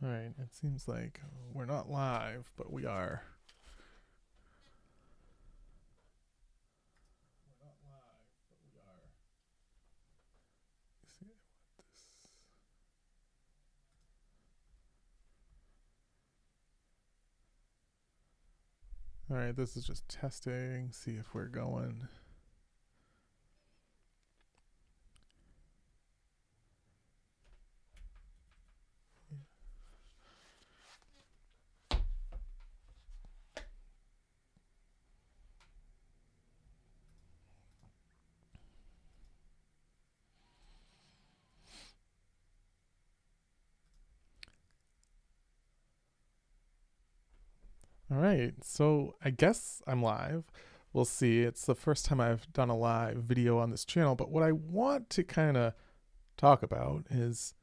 All right, it seems like we're not live, but we are. We're not live, but we are. Let's see what this. All right, this is just testing, see if we're going. All right, so I guess I'm live. We'll see. It's the first time I've done a live video on this channel, but what I want to kind of talk about is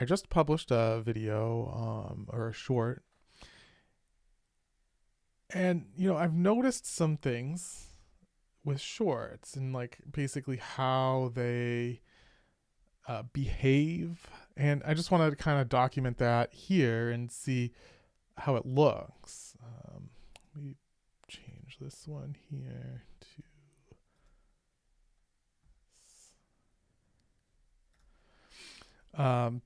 I just published a video or a short, and I've noticed some things with shorts and like basically how they behave, and I just want to kind of document that here and see how it looks. Let me change this one here to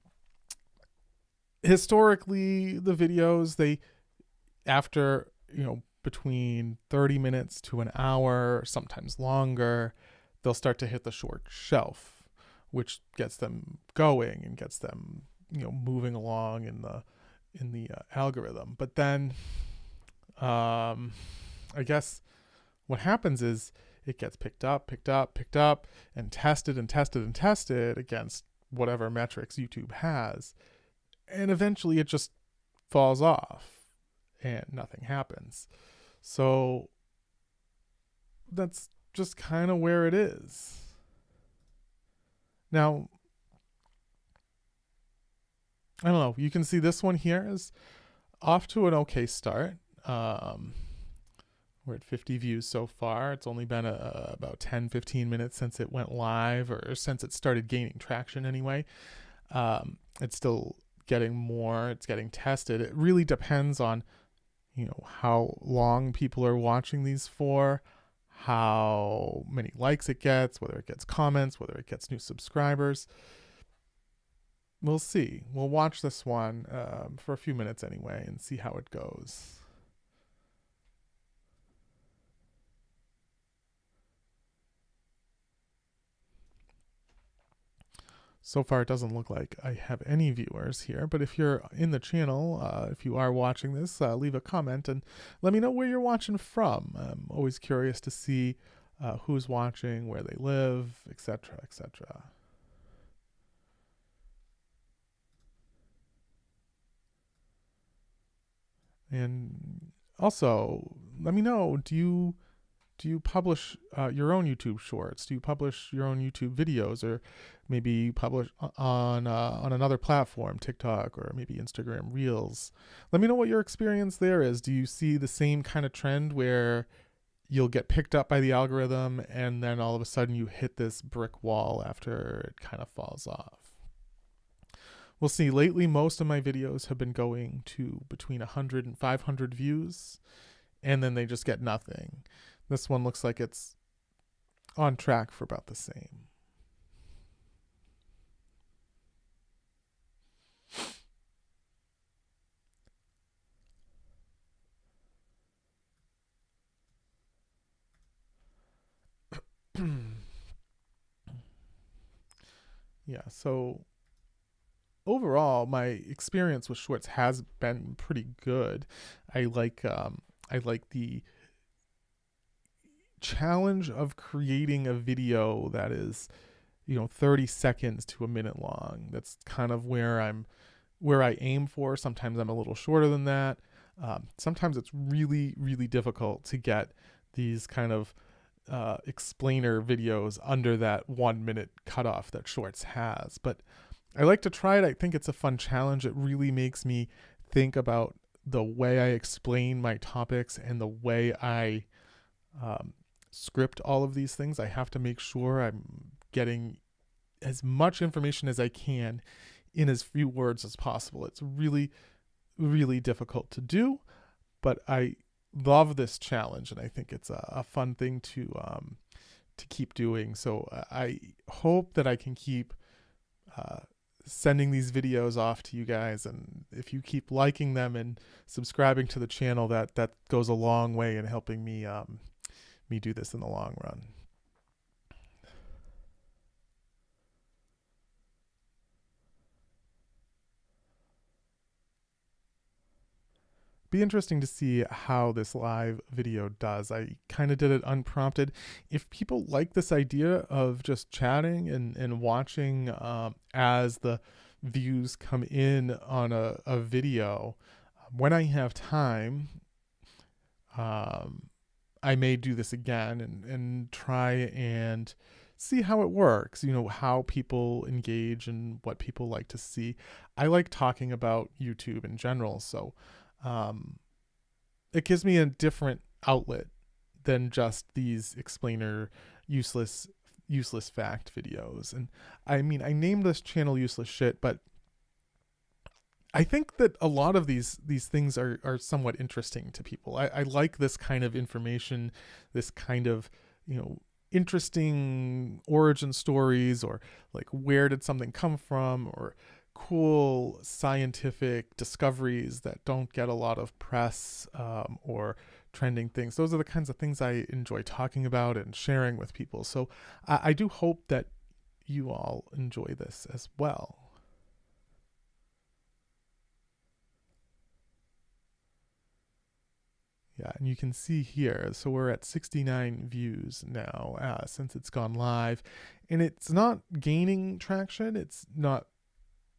historically the videos, they after between 30 minutes to an hour, sometimes longer, they'll start to hit the short shelf, which gets them going and gets them moving along in the algorithm. But then I guess what happens is it gets picked up, and tested against whatever metrics YouTube has. And eventually it just falls off and nothing happens. So that's just kind of where it is. Now, I don't know. You can see this one here is off to an okay start. We're at 50 views so far. It's only been about 10-15 minutes since it went live, or since it started gaining traction anyway. It's still getting more. It's getting tested. It really depends on how long people are watching these for, how many likes it gets, whether it gets comments, whether it gets new subscribers. We'll see. We'll watch this one for a few minutes anyway and see how it goes. So far, it doesn't look like I have any viewers here, but if you're in the channel, if you are watching this, leave a comment and let me know where you're watching from. I'm always curious to see who's watching, where they live, etc., etc. And also, let me know, do you publish your own YouTube shorts? Do you publish your own YouTube videos, or maybe you publish on another platform, TikTok or maybe Instagram Reels? Let me know what your experience there is. Do you see the same kind of trend where you'll get picked up by the algorithm and then all of a sudden you hit this brick wall after it kind of falls off? We'll see. Lately, most of my videos have been going to between 100 and 500 views, and then they just get nothing. This one looks like it's on track for about the same. Yeah, so overall, my experience with shorts has been pretty good. I like the challenge of creating a video that is 30 seconds to a minute long. That's kind of where I aim for. Sometimes I'm a little shorter than that. Sometimes it's really, really difficult to get these kind of explainer videos under that 1 minute cutoff that shorts has. But I like to try it. I think it's a fun challenge. It really makes me think about the way I explain my topics and the way I script all of these things. I have to make sure I'm getting as much information as I can in as few words as possible. It's really, really difficult to do, but I love this challenge, and I think it's a fun thing to keep doing. So I hope that I can keep sending these videos off to you guys, and if you keep liking them and subscribing to the channel, that goes a long way in helping me me do this in the long run. Be interesting to see how this live video does. I kind of did it unprompted. If people like this idea of just chatting and watching as the views come in on a video, when I have time, I may do this again and try and see how it works, how people engage and what people like to see. I like talking about YouTube in general, so it gives me a different outlet than just these explainer useless fact videos. And I mean, I named this channel Useless Shit, but I think that a lot of these things are somewhat interesting to people. I like this kind of information, this kind of, interesting origin stories, or like, where did something come from, or cool scientific discoveries that don't get a lot of press, or trending things. Those are the kinds of things I enjoy talking about and sharing with people. So I do hope that you all enjoy this as well. Yeah, and you can see here, so we're at 69 views now since it's gone live, and it's not gaining traction.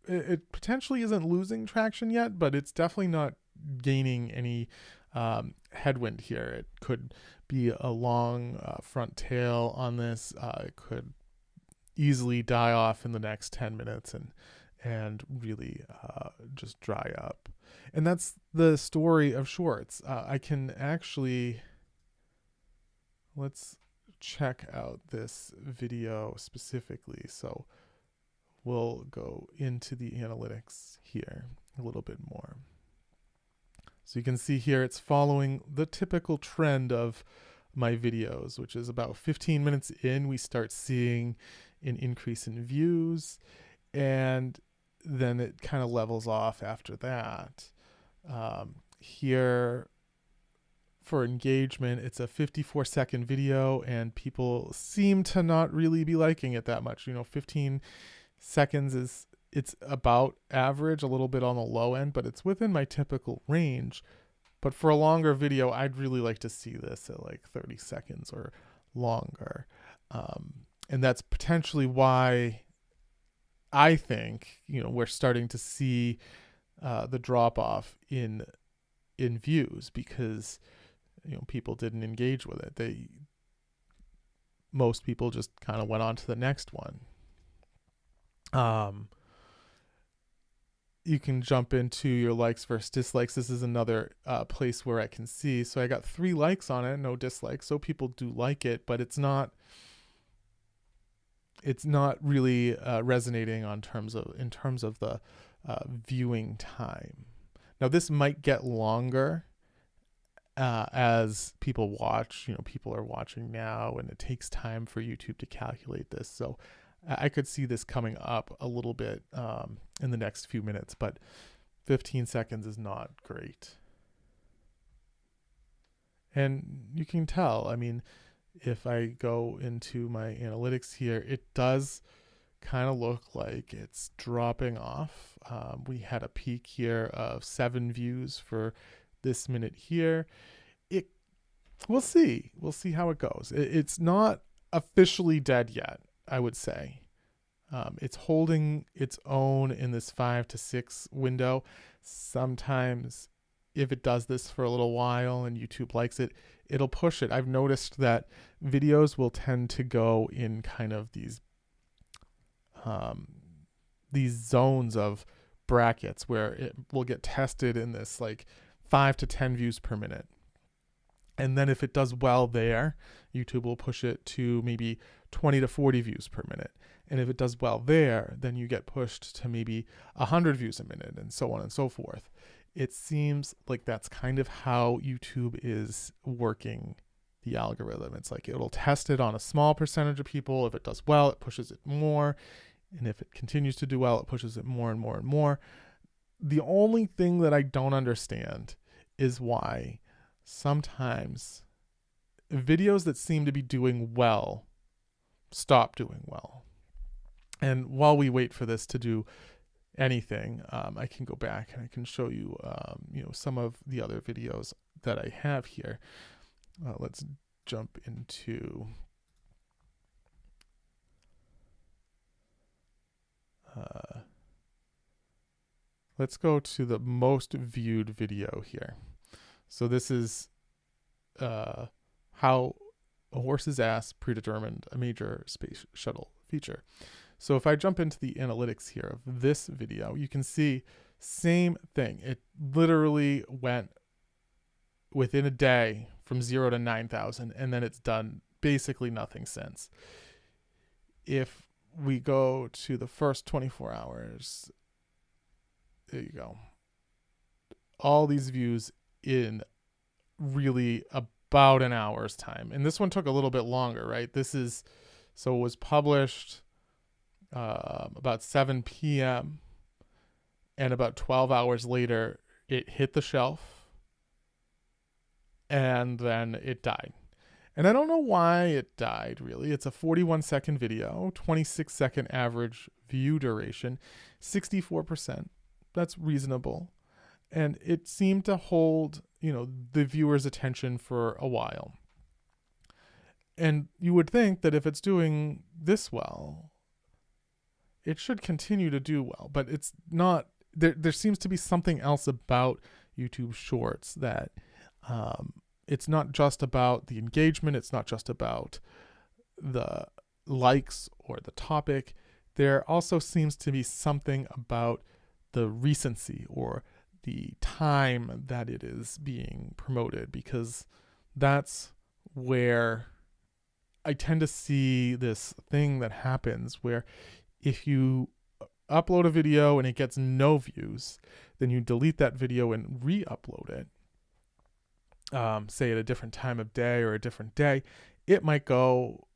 It potentially isn't losing traction yet, but it's definitely not gaining any headwind here. It could be a long front tail on this. It could easily die off in the next 10 minutes and really just dry up. And that's the story of shorts. I can actually, let's check out this video specifically. So we'll go into the analytics here a little bit more. So you can see here it's following the typical trend of my videos, which is about 15 minutes in, we start seeing an increase in views, and then it kind of levels off after that. Here for engagement, it's a 54-second video, and people seem to not really be liking it that much. 15 seconds it's about average, a little bit on the low end, but it's within my typical range. But for a longer video, I'd really like to see this at like 30 seconds or longer. And that's potentially why I think, we're starting to see the drop off in views, because people didn't engage with it. Most people just kind of went on to the next one. You can jump into your likes versus dislikes. This is another place where I can see. So I got 3 likes on it, no dislikes. So people do like it, but it's not really resonating in terms of the viewing time. Now this might get longer as people watch. People are watching now, and it takes time for YouTube to calculate this. So I could see this coming up a little bit in the next few minutes, but 15 seconds is not great. And you can tell, I mean, if I go into my analytics here, it does kind of look like it's dropping off. We had a peak here of 7 views for this minute here. We'll see how it goes. It's not officially dead yet, I would say. It's holding its own in this 5 to 6 window. Sometimes if it does this for a little while and YouTube likes it, it'll push it. I've noticed that videos will tend to go in kind of these zones of brackets where it will get tested in this like 5 to 10 views per minute. And then if it does well there, YouTube will push it to maybe 20 to 40 views per minute. And if it does well there, then you get pushed to maybe 100 views a minute, and so on and so forth. It seems like that's kind of how YouTube is working the algorithm. It's like it'll test it on a small percentage of people. If it does well, it pushes it more. And if it continues to do well, it pushes it more and more and more. The only thing that I don't understand is why sometimes videos that seem to be doing well stop doing well. And while we wait for this to do anything, I can go back and I can show you, some of the other videos that I have here. Let's jump into let's go to the most viewed video here. So this is how a horse's ass predetermined a major space shuttle feature. So if I jump into the analytics here of this video, you can see same thing. It literally went within a day from 0 to 9,000, and then it's done basically nothing since. If we go to the first 24 hours, there you go. All these views in really about an hour's time. And this one took a little bit longer, right? So it was published about 7 p.m. and about 12 hours later, it hit the shelf and then it died. And I don't know why it died, really. It's a 41-second video, 26-second average view duration, 64%. That's reasonable. And it seemed to hold, the viewer's attention for a while. And you would think that if it's doing this well, it should continue to do well. But it's not. There seems to be something else about YouTube Shorts that it's not just about the engagement. It's not just about the likes or the topic. There also seems to be something about the recency or the time that it is being promoted, because that's where I tend to see this thing that happens where if you upload a video and it gets no views, then you delete that video and re-upload it, say at a different time of day or a different day, it might go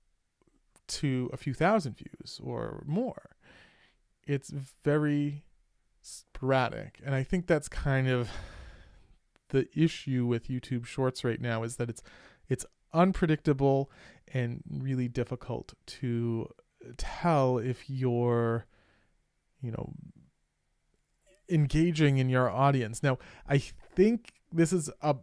to a few thousand views or more. It's very sporadic. And I think that's kind of the issue with YouTube Shorts right now, is that it's unpredictable and really difficult to tell if you're, engaging in your audience. Now, I think this is a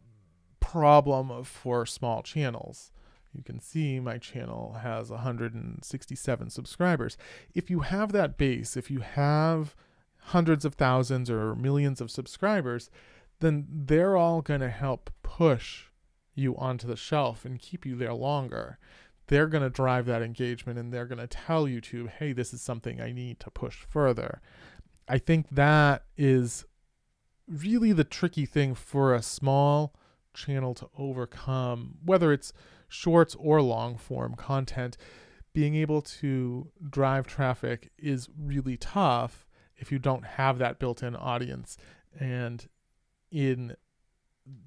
problem for small channels. You can see my channel has 167 subscribers. If you have that base, if you have hundreds of thousands or millions of subscribers, then they're all going to help push you onto the shelf and keep you there longer. They're going to drive that engagement, and they're going to tell YouTube, hey, this is something I need to push further. I think that is really the tricky thing for a small channel to overcome, whether it's shorts or long form content. Being able to drive traffic is really tough if you don't have that built-in audience. And in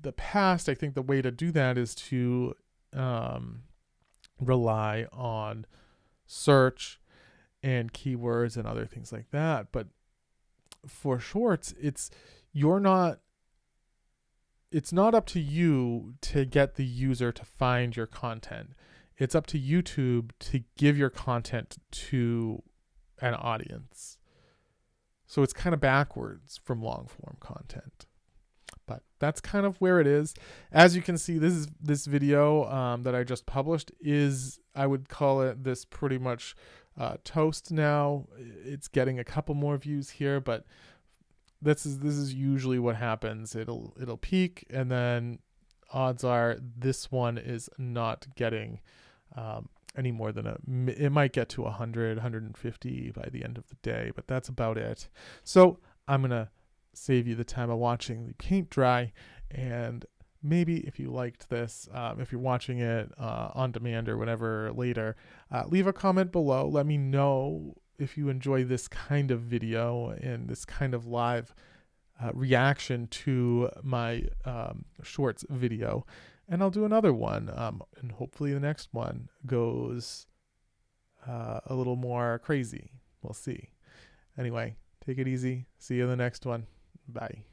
the past, I think the way to do that is to rely on search and keywords and other things like that. But for shorts, it's not up to you to get the user to find your content. It's up to YouTube to give your content to an audience. So it's kind of backwards from long form content. But that's kind of where it is. As you can see, this video that I just published I would call it this pretty much toast now. It's getting a couple more views here, but this is usually what happens. It'll peak, and then odds are this one is not getting any more than it might get to 100, 150 by the end of the day, but that's about it. So I'm going to save you the time of watching the paint dry, and maybe if you liked this, if you're watching it on demand or whatever later, leave a comment below. Let me know if you enjoy this kind of video and this kind of live reaction to my shorts video. And I'll do another one. And hopefully the next one goes a little more crazy. We'll see. Anyway, take it easy. See you in the next one. Bye.